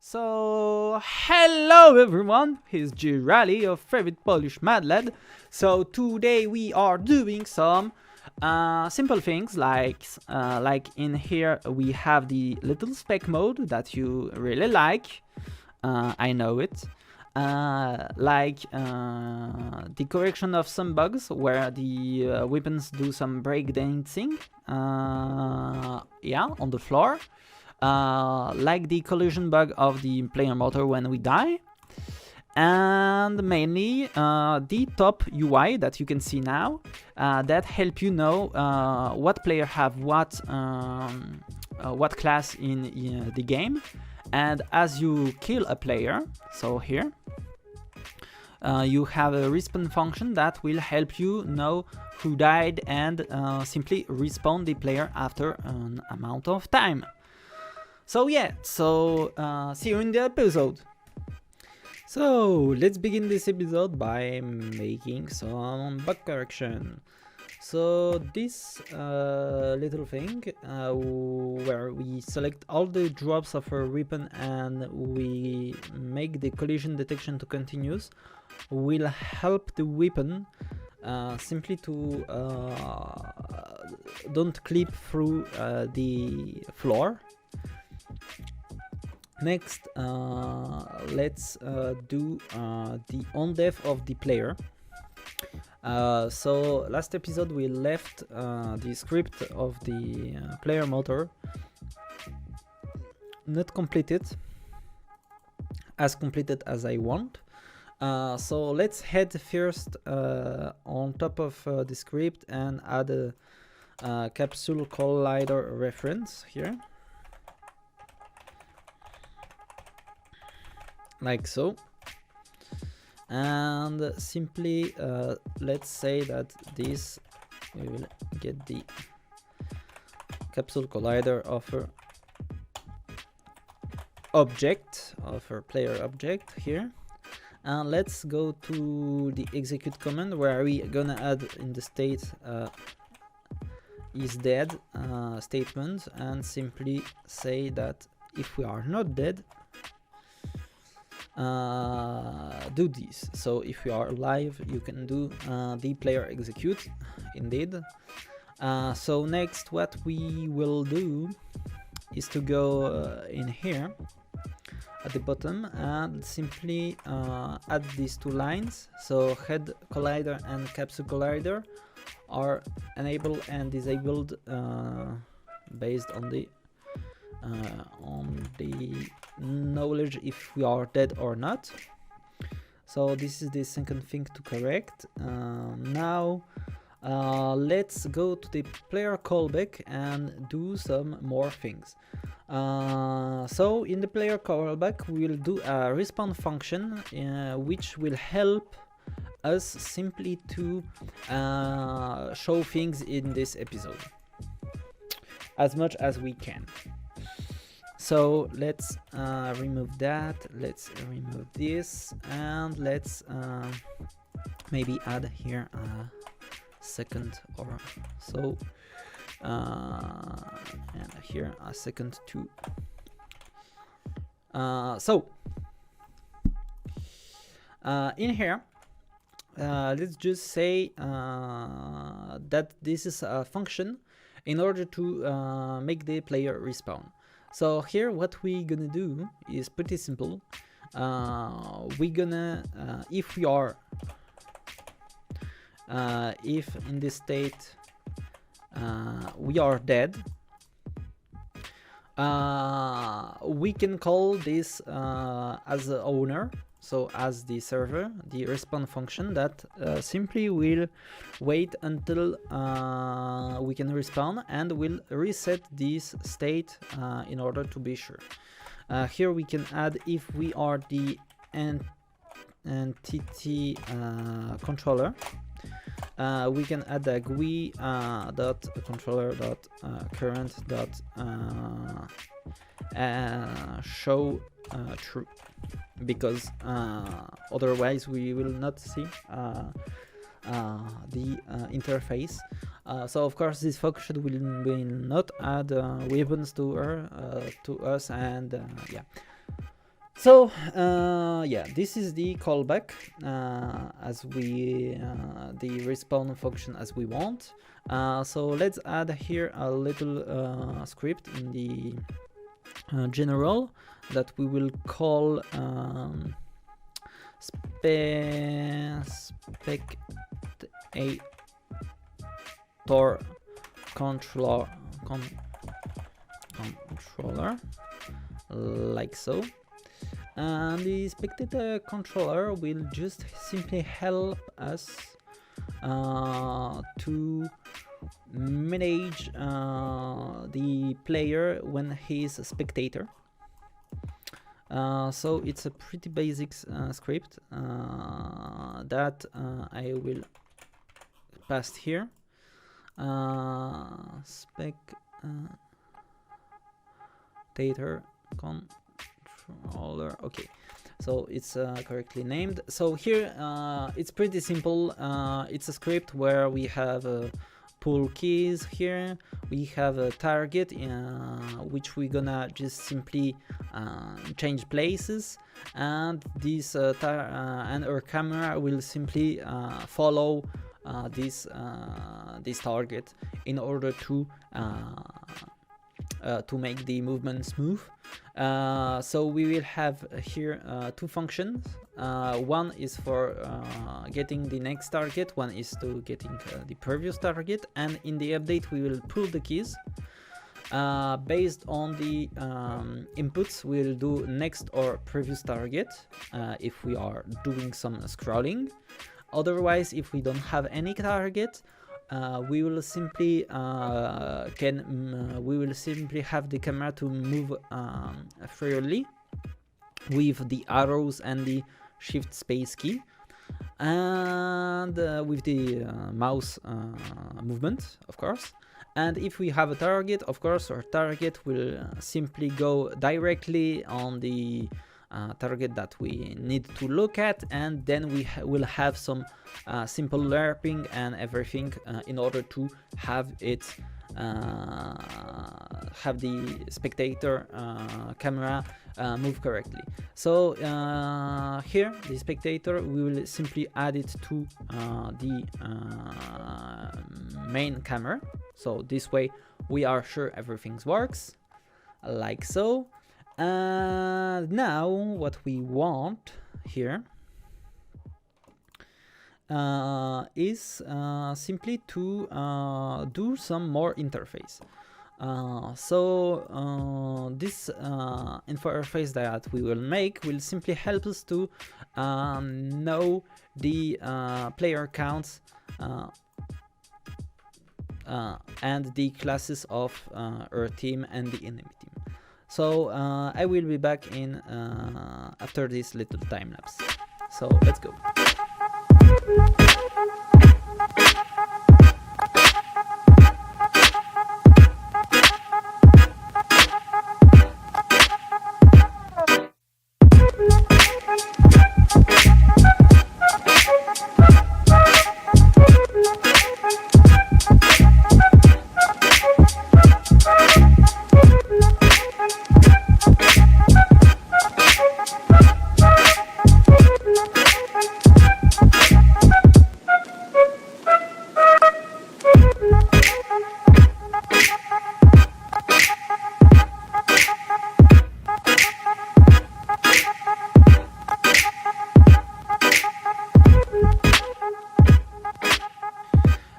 So, hello everyone, here's Girali, your favorite Polish mad lad. So today we are doing some simple things like in here we have the little spec mode that you really like. I know it. The correction of some bugs where the weapons do some breakdancing, on the floor. Like the collision bug of the player motor when we die, and mainly the top UI that you can see now that help you know what player have what class in the game, and as you kill a player, so here you have a respawn function that will help you know who died and simply respawn the player after an amount of time. So yeah, see you in the episode. So let's begin this episode by making some bug correction. So this little thing where we select all the drops of a weapon and we make the collision detection to continuous will help the weapon simply to don't clip through the floor. Next, let's do the on-death of the player. So last episode we left the script of the player motor not completed as I want. So let's head first on top of the script and add a capsule collider reference here. Like so, and simply let's say that this we will get the capsule collider of our object, of our player object here, and let's go to the execute command where we gonna add in the state is dead statement, and simply say that if we are not dead, do this. So if you are alive, you can do the player execute indeed. So next what we will do is to go in here at the bottom and simply add these two lines. So head collider and capsule collider are enabled and disabled based on the knowledge if we are dead or not. So this is the second thing to correct. Now let's go to the player callback and do some more things. So in the player callback we will do a respawn function which will help us simply to show things in this episode as much as we can. So let's remove that, let's remove this, and let's maybe add here a second or so, and here a second too. In here, let's just say that this is a function in order to make the player respawn. So here what we gonna do is pretty simple. We gonna if we are if in this state we are dead, we can call this as the owner, so as the server, the respawn function that simply will wait until we can respawn and will reset this state in order to be sure. Here we can add if we are the entity controller. We can add a GUI dot controller dot current dot show true, because otherwise we will not see the interface. So of course this function will not add weapons to us, and yeah. So yeah, this is the callback as we the respawn function as we want. So let's add here a little script in the general that we will call Spectator controller, like so. And the Spectator controller will just simply help us to manage the player when he's a spectator. So it's a pretty basic script that I will pass here. Spectator controller. Okay, so it's correctly named. So here it's pretty simple. It's a script where we have pull keys. Here we have a target which we're gonna just simply change places, and this and our camera will simply follow this target in order to make the movement smooth. So we will have here two functions. One is for getting the next target, one is to getting the previous target, and in the update we will pull the keys. Based on the inputs, we'll do next or previous target if we are doing some scrolling. Otherwise, if we don't have any target, we will simply have the camera to move freely with the arrows and the shift space key, and with the mouse movement, of course. And if we have a target, of course, our target will simply go directly on the target that we need to look at, and then we will have some simple lerping and everything in order to have it have the spectator camera move correctly. So here the spectator, we will simply add it to the main camera, so this way we are sure everything works like so. And now what we want here is simply to do some more interface. So this interface that we will make will simply help us to know the player counts and the classes of our team and the enemy team. So I will be back in after this little time lapse. So let's go.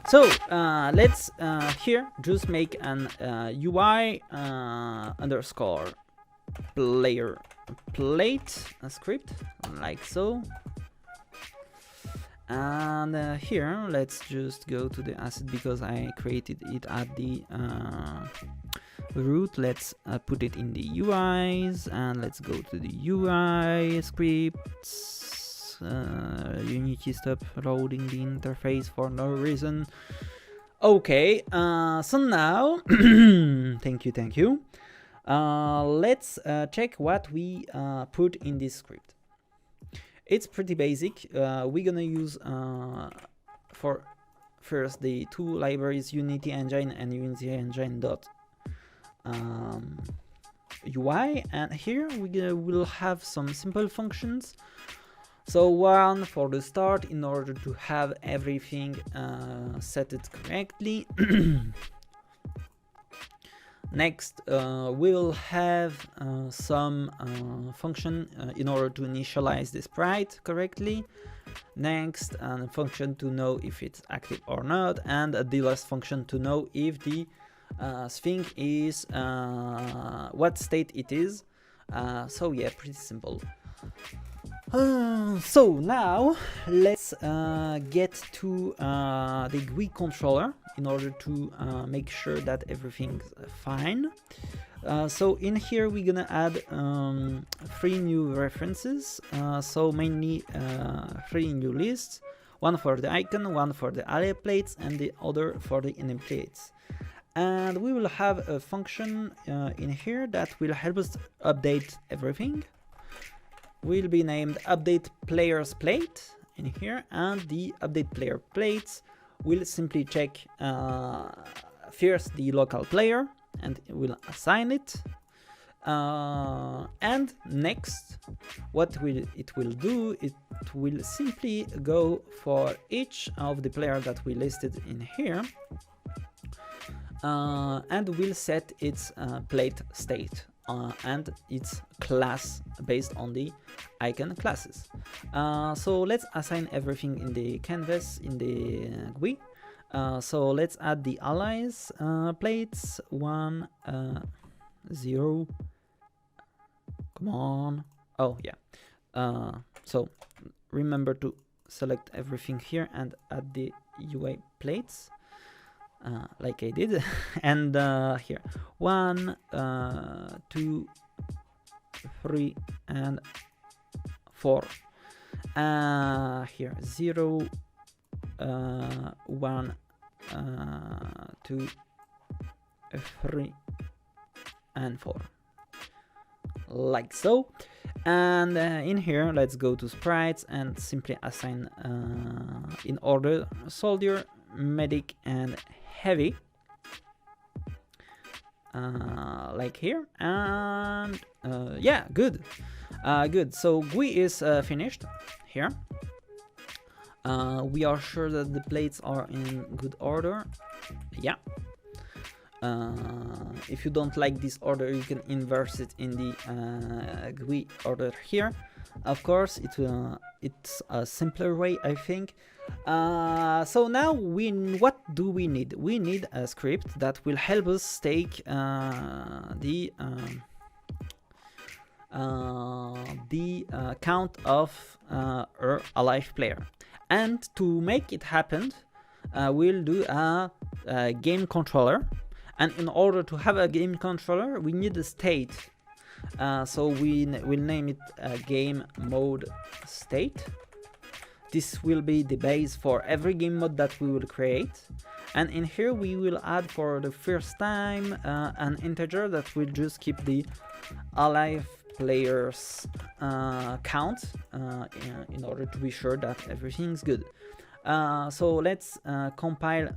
So let's here just make an UI underscore player plate script like so. And here let's just go to the asset because I created it at the root. Let's put it in the UIs, and let's go to the UI scripts. Unity stop loading the interface for no reason. Okay, so now thank you. Let's check what we put in this script. It's pretty basic. We're gonna use for first the two libraries, Unity Engine and Unity Engine UI, and here we will have some simple functions. So one for the start, in order to have everything set it correctly. Next, we'll have some function in order to initialize the sprite correctly. Next, a function to know if it's active or not, and the last function to know if the thing is what state it is. So yeah, pretty simple. So now let's get to the GUI controller in order to make sure that everything's fine. So in here we're gonna add 3 new references, so mainly 3 new lists, one for the icon, one for the ally plates, and the other for the enemy plates. And we will have a function in here that will help us update everything. Will be named update player's plate in here, and the update player plates will simply check first the local player and it will assign it, and next what it will do, it will simply go for each of the player that we listed in here, and will set its plate state and its class based on the icon classes. So let's assign everything in the canvas in the GUI. So let's add the allies plates 1 0. Come on. Oh yeah. So remember to select everything here and add the UI plates. Like I did, and here 1 2 3 and 4, here 0 1 2 3 and 4, like so. And in here let's go to sprites and simply assign in order soldier, medic, and heavy, like here. And yeah, good. So GUI is finished here. We are sure that the plates are in good order. Yeah. If you don't like this order, you can inverse it in the GUI order here. Of course, it's a simpler way, I think. So now what do we need? We need a script that will help us take the count of our alive player. And to make it happen, we'll do a game controller. And in order to have a game controller, we need a state. So we'll name it game mode state. This will be the base for every game mode that we will create. And in here we will add for the first time an integer that will just keep the alive players count in order to be sure that everything's good. So let's compile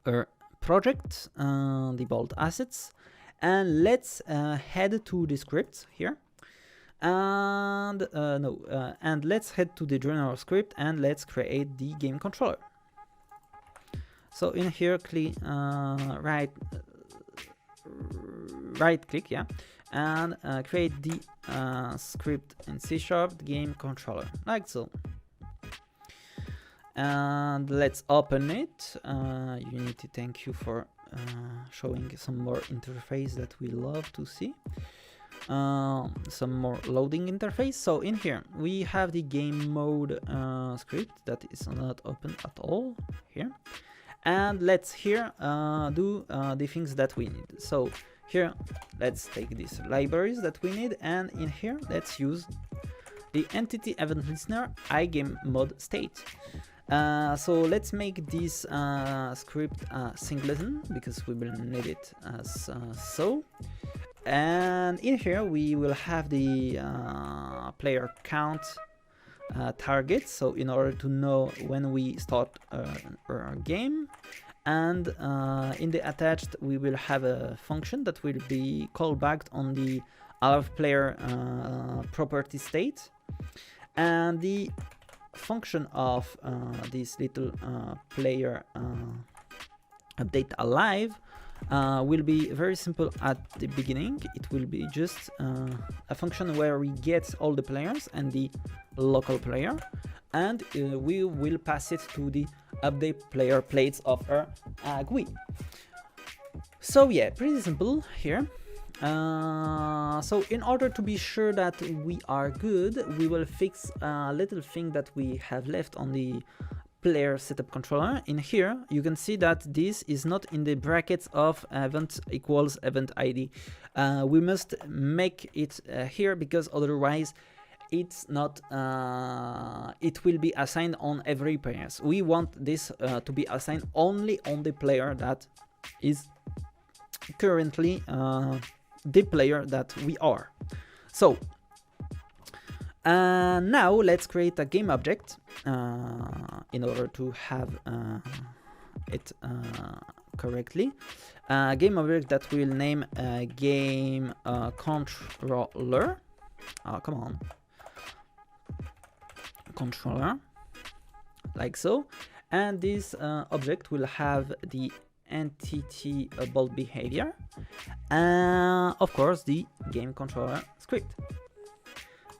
our project, the bolt assets, and let's head to the script here. And and let's head to the general script and let's create the game controller. So in here, click right click, yeah, and create the script in C# game controller, like so. And let's open it. Unity, thank you for showing some more interface that we love to see. Some more loading interface. So in here we have the game mode script that is not open at all here, and let's here do the things that we need. So here let's take these libraries that we need, and in here let's use the entity event listener iGame mode state. So let's make this script singleton because we will need it as so. And in here we will have the player count target, so in order to know when we start our game. and in the attached we will have a function that will be called back on the alive player property state, and the function of this little player update alive will be very simple at the beginning. It will be just a function where we get all the players and the local player, and we will pass it to the update player plates of our GUI. So yeah, pretty simple here. So in order to be sure that we are good, we will fix a little thing that we have left on the player setup controller. In here you can see that this is not in the brackets of event equals event ID. We must make it here, because otherwise it's not it will be assigned on every player. We want this to be assigned only on the player that is currently the player that we are. So now let's create a game object in order to have it correctly. Game object that we'll name game controller. Come on, controller, like so. And this object will have the entity bolt behavior, of course the game controller script.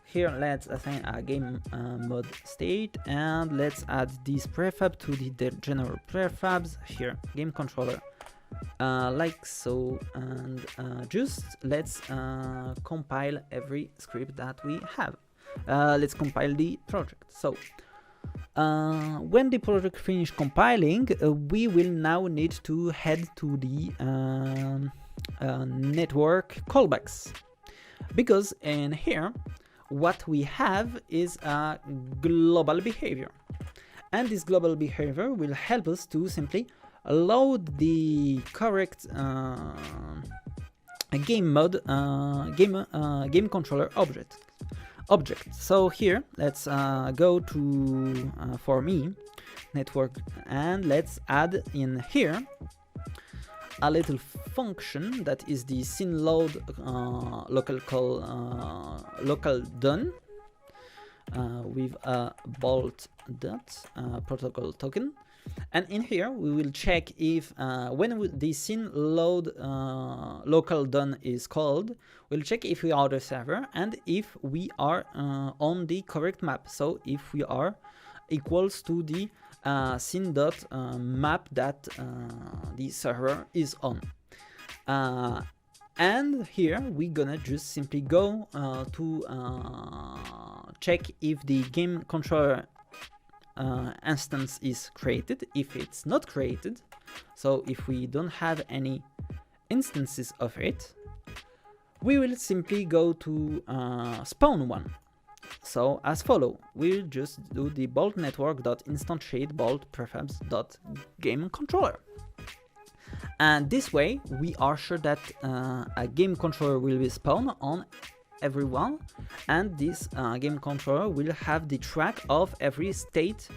Here let's assign a game mode state, and let's add this prefab to the general prefabs. Here game controller, like so, and just let's compile every script that we have. Let's compile the project. So when the project finish compiling, we will now need to head to the network callbacks, because in here what we have is a global behavior, and this global behavior will help us to simply load the correct game mode game controller object. So here let's go to for me network, and let's add in here a little function that is the synload local done with a bolt dot protocol token. And in here we will check if when the synload local done is called, we'll check if we are the server and if we are on the correct map. So if we are equals to the syn dot map that the server is on. And here we're gonna just simply go to check if the game controller instance is created. If it's not created, so if we don't have any instances of it, we will simply go to spawn one. So as follow, we'll just do the bolt network dot instantiate bolt prefabs dot game controller, and this way we are sure that a game controller will be spawned on everyone, and this game controller will have the track of every state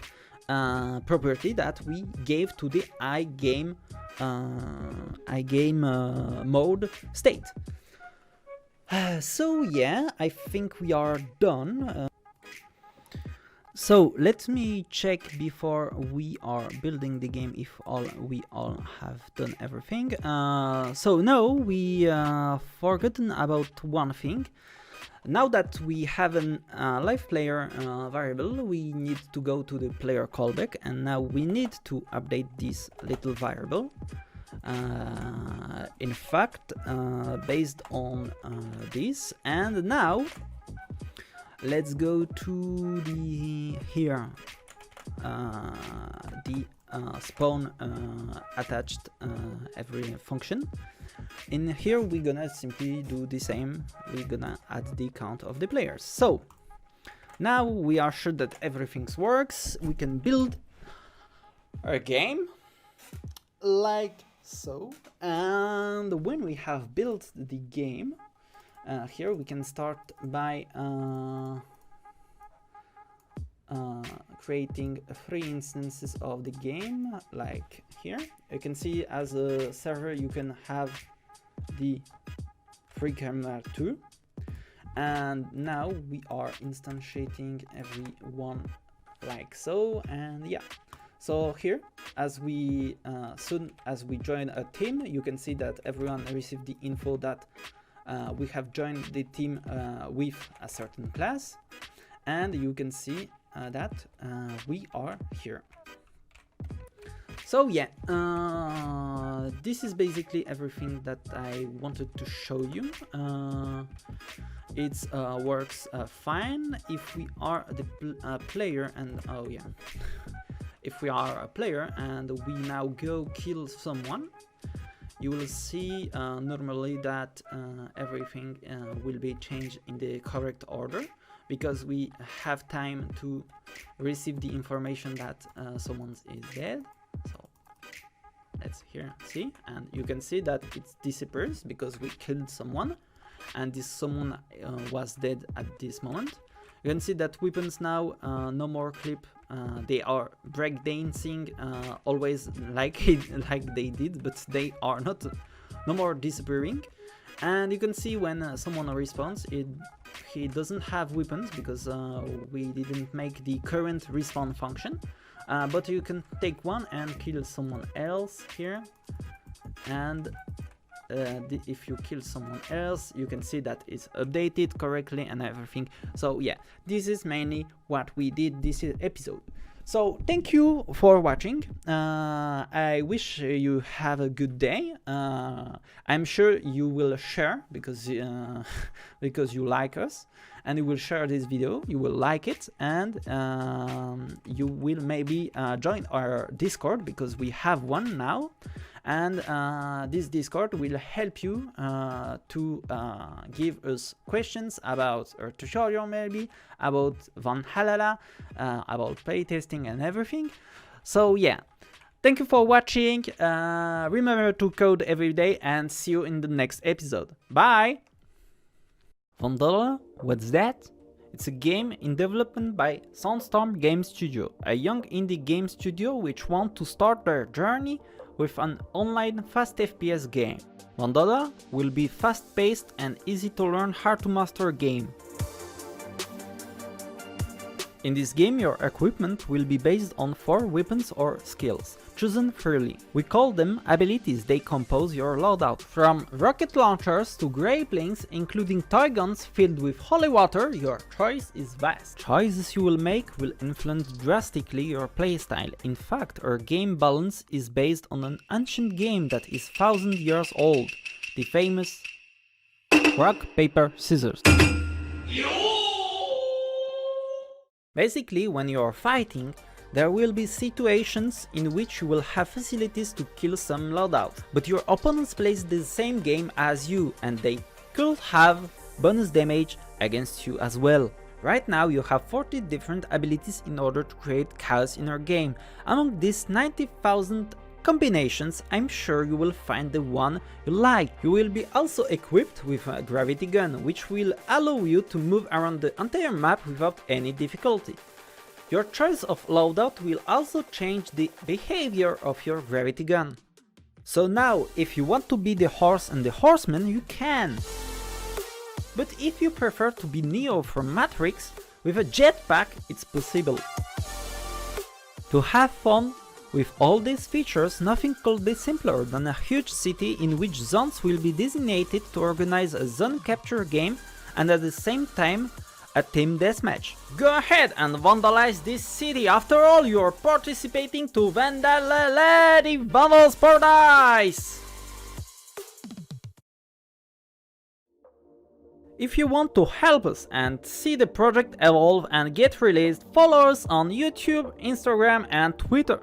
property that we gave to the iGame mode state. So yeah, I think we are done. So let me check before we are building the game if we all have done everything. So no, we forgotten about one thing. Now that we have a live player variable, we need to go to the player callback, and now we need to update this little variable. In fact, based on this, and now let's go to the here the spawn attached every function. In here we're gonna simply do the same. We're gonna add the count of the players. So now we are sure that everything works. We can build a game like so, and when we have built the game, here we can start by creating 3 instances of the game, like here. You can see as a server you can have the 3 camera too, and now we are instantiating everyone like so. And yeah, so here as we soon as we join a team, you can see that everyone received the info that we have joined the team with a certain class, and you can see that we are here. So yeah, this is basically everything that I wanted to show you. It works fine if we are the player, and oh yeah, if we are a player and we now go kill someone, you will see normally that everything will be changed in the correct order, because we have time to receive the information that someone is dead. So let's here see, and you can see that it disappears because we killed someone, and this someone was dead at this moment. You can see that weapons now no more clip, they are breakdancing always like they did, but they are not no more disappearing. And you can see when someone respawns, he doesn't have weapons because we didn't make the current respawn function, but you can take one and kill someone else here, and if you kill someone else, you can see that it's updated correctly and everything. So yeah, this is mainly what we did this episode. So thank you for watching. I wish you have a good day. I'm sure you will share because you like us, and you will share this video, you will like it, and you will maybe join our Discord, because we have one now. And this Discord will help you to give us questions about our tutorial, maybe about Vandalhalla, about playtesting and everything. So yeah, thank you for watching. Remember to code every day, and see you in the next episode. Bye! Vandala? What's that? It's a game in development by Sandstorm game studio, a young indie game studio which want to start their journey with an online fast FPS game. Vandala will be fast-paced and easy to learn how to master a game. In this game, your equipment will be based on 4 weapons or skills, chosen freely. We call them abilities. They compose your loadout. From rocket launchers to grapplings, including toy guns filled with holy water, your choice is vast. Choices you will make will influence drastically your playstyle. In fact, our game balance is based on an ancient game that is 1000 years old, the famous rock, paper, scissors. Basically, when you are fighting, there will be situations in which you will have facilities to kill some loadouts, but your opponents plays the same game as you, and they could have bonus damage against you as well. Right now you have 40 different abilities in order to create chaos in your game. Among these 90,000 combinations, I'm sure you will find the one you like. You will be also equipped with a gravity gun, which will allow you to move around the entire map without any difficulty. Your choice of loadout will also change the behavior of your gravity gun. So now, if you want to be the horse and the horseman, you can. But if you prefer to be Neo from Matrix, with a jetpack, it's possible. To have fun with all these features, nothing could be simpler than a huge city in which zones will be designated to organize a zone capture game, and at the same time a team deathmatch. Go ahead and vandalize this city. After all, you're participating to Vandalhalla, the Vandal's Paradise! If you want to help us and see the project evolve and get released, follow us on YouTube, Instagram and Twitter.